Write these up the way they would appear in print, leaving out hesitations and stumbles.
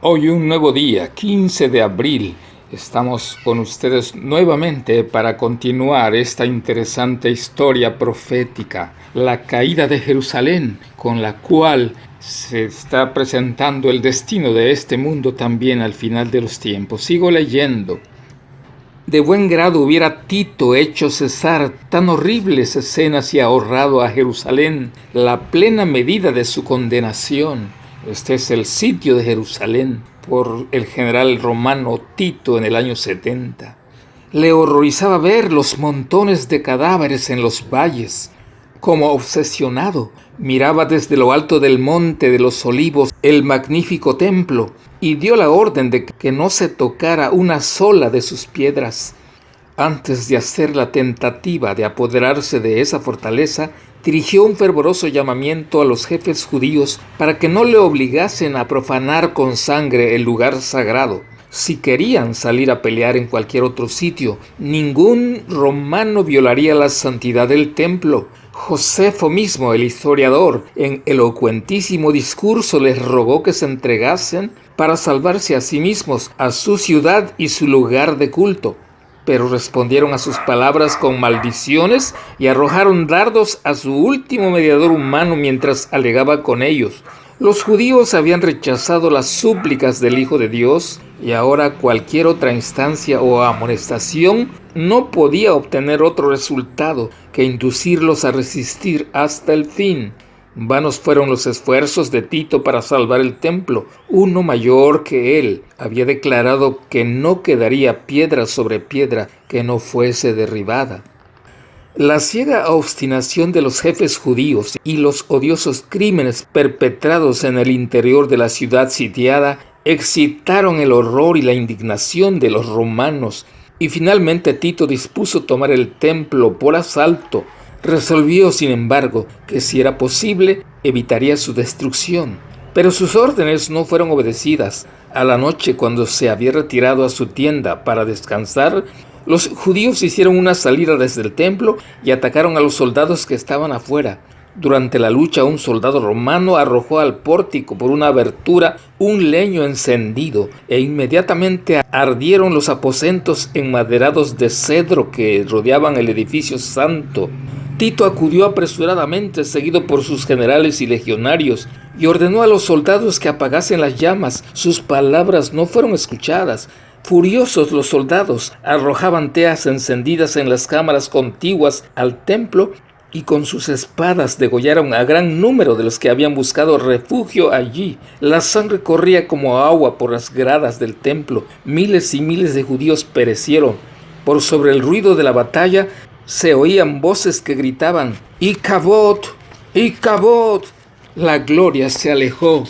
Hoy un nuevo día, 15 de abril. Estamos con ustedes nuevamente para continuar esta interesante historia profética, la caída de Jerusalén, con la cual se está presentando el destino de este mundo también al final de los tiempos. Sigo leyendo. De buen grado hubiera Tito hecho cesar tan horribles escenas y ahorrado a Jerusalén la plena medida de su condenación. Este es el sitio de Jerusalén por el general romano Tito en el año 70. Le horrorizaba ver los montones de cadáveres en los valles. Como obsesionado, miraba desde lo alto del monte de los olivos el magnífico templo y dio la orden de que no se tocara una sola de sus piedras. Antes de hacer la tentativa de apoderarse de esa fortaleza, dirigió un fervoroso llamamiento a los jefes judíos para que no le obligasen a profanar con sangre el lugar sagrado. Si querían salir a pelear en cualquier otro sitio, ningún romano violaría la santidad del templo. Josefo mismo, el historiador, en elocuentísimo discurso les rogó que se entregasen para salvarse a sí mismos, a su ciudad y su lugar de culto. Pero respondieron a sus palabras con maldiciones y arrojaron dardos a su último mediador humano mientras alegaba con ellos. Los judíos habían rechazado las súplicas del Hijo de Dios y ahora cualquier otra instancia o amonestación no podía obtener otro resultado que inducirlos a resistir hasta el fin. Vanos fueron los esfuerzos de Tito para salvar el templo. Uno mayor que él había declarado que no quedaría piedra sobre piedra que no fuese derribada. La ciega obstinación de los jefes judíos y los odiosos crímenes perpetrados en el interior de la ciudad sitiada excitaron el horror y la indignación de los romanos, y finalmente Tito dispuso tomar el templo por asalto. Resolvió, sin embargo, que si era posible, evitaría su destrucción. Pero sus órdenes no fueron obedecidas. A la noche, cuando se había retirado a su tienda para descansar, los judíos hicieron una salida desde el templo y atacaron a los soldados que estaban afuera. Durante la lucha, un soldado romano arrojó al pórtico por una abertura un leño encendido e inmediatamente ardieron los aposentos enmaderados de cedro que rodeaban el edificio santo. Tito acudió apresuradamente, seguido por sus generales y legionarios, y ordenó a los soldados que apagasen las llamas. Sus palabras no fueron escuchadas. Furiosos, los soldados arrojaban teas encendidas en las cámaras contiguas al templo y con sus espadas degollaron a gran número de los que habían buscado refugio allí. La sangre corría como agua por las gradas del templo. Miles y miles de judíos perecieron. Por sobre el ruido de la batalla se oían voces que gritaban: ¡Icabod! ¡Icabod! La gloria se alejó.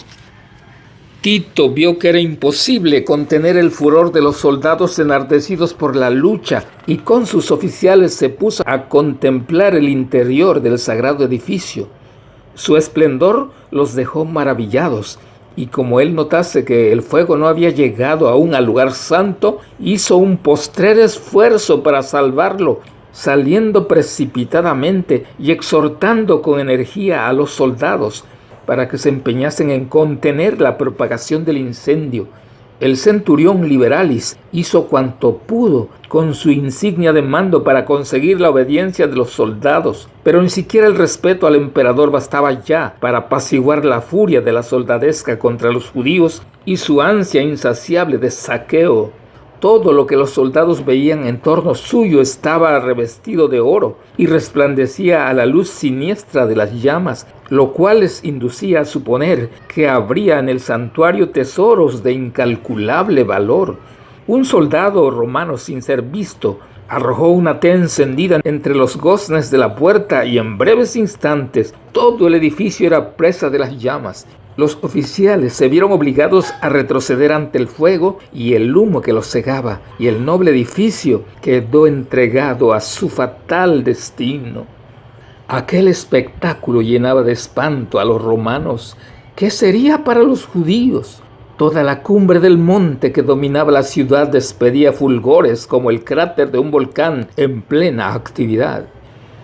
Tito vio que era imposible contener el furor de los soldados enardecidos por la lucha y con sus oficiales se puso a contemplar el interior del sagrado edificio. Su esplendor los dejó maravillados y como él notase que el fuego no había llegado aún al lugar santo, hizo un postrer esfuerzo para salvarlo, saliendo precipitadamente y exhortando con energía a los soldados para que se empeñasen en contener la propagación del incendio. El centurión Liberalis hizo cuanto pudo con su insignia de mando para conseguir la obediencia de los soldados, pero ni siquiera el respeto al emperador bastaba ya para apaciguar la furia de la soldadesca contra los judíos y su ansia insaciable de saqueo. Todo lo que los soldados veían en torno suyo estaba revestido de oro y resplandecía a la luz siniestra de las llamas, lo cual les inducía a suponer que habría en el santuario tesoros de incalculable valor. Un soldado romano, sin ser visto, arrojó una tea encendida entre los goznes de la puerta y en breves instantes todo el edificio era presa de las llamas. Los oficiales se vieron obligados a retroceder ante el fuego y el humo que los cegaba, y el noble edificio quedó entregado a su fatal destino. Aquel espectáculo llenaba de espanto a los romanos. ¿Qué sería para los judíos? Toda la cumbre del monte que dominaba la ciudad despedía fulgores como el cráter de un volcán en plena actividad.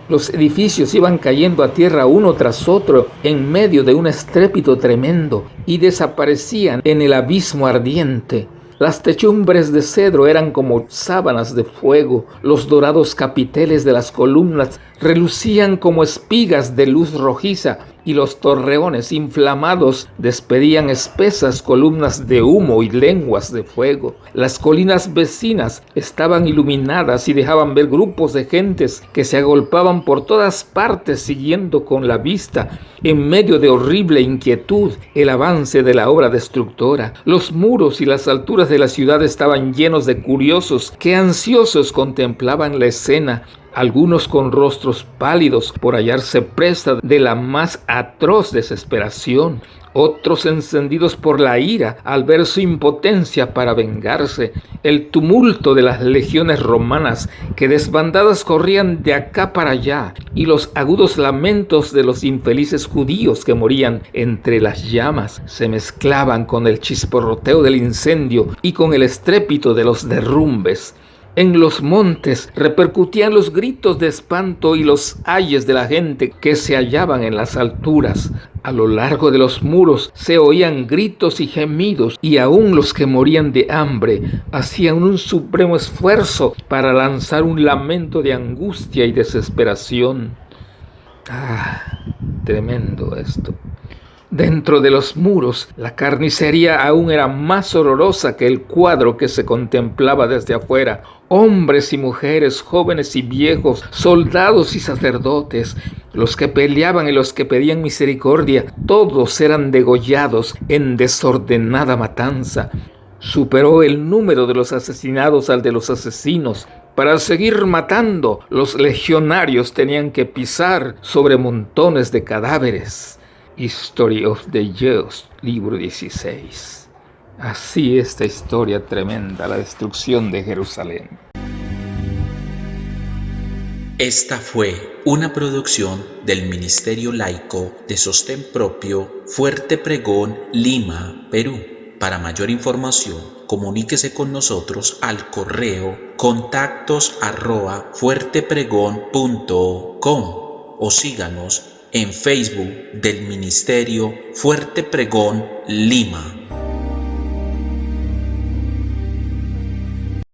Los edificios iban cayendo a tierra uno tras otro en medio de un estrépito tremendo y desaparecían en el abismo ardiente. Las techumbres de cedro eran como sábanas de fuego, los dorados capiteles de las columnas relucían como espigas de luz rojiza y los torreones inflamados despedían espesas columnas de humo y lenguas de fuego. Las colinas vecinas estaban iluminadas y dejaban ver grupos de gentes que se agolpaban por todas partes siguiendo con la vista, en medio de horrible inquietud, el avance de la obra destructora. Los muros y las alturas de la ciudad estaban llenos de curiosos que ansiosos contemplaban la escena, algunos con rostros pálidos por hallarse presa de la más atroz desesperación, otros encendidos por la ira al ver su impotencia para vengarse. El tumulto de las legiones romanas que desbandadas corrían de acá para allá y los agudos lamentos de los infelices judíos que morían entre las llamas se mezclaban con el chisporroteo del incendio y con el estrépito de los derrumbes. En los montes repercutían los gritos de espanto y los ayes de la gente que se hallaban en las alturas. A lo largo de los muros se oían gritos y gemidos, y aún los que morían de hambre hacían un supremo esfuerzo para lanzar un lamento de angustia y desesperación. Tremendo esto. Dentro de los muros, la carnicería aún era más horrorosa que el cuadro que se contemplaba desde afuera. Hombres y mujeres, jóvenes y viejos, soldados y sacerdotes, los que peleaban y los que pedían misericordia, todos eran degollados en desordenada matanza. Superó el número de los asesinados al de los asesinos. Para seguir matando, los legionarios tenían que pisar sobre montones de cadáveres. History of the Jews, libro 16. Así esta historia tremenda, la destrucción de Jerusalén. Esta fue una producción del Ministerio Laico de Sostén Propio Fuerte Pregón, Lima, Perú. Para mayor información, comuníquese con nosotros al correo contactos@fuertepregón.com o síganos en Facebook del Ministerio Fuerte Pregón, Lima.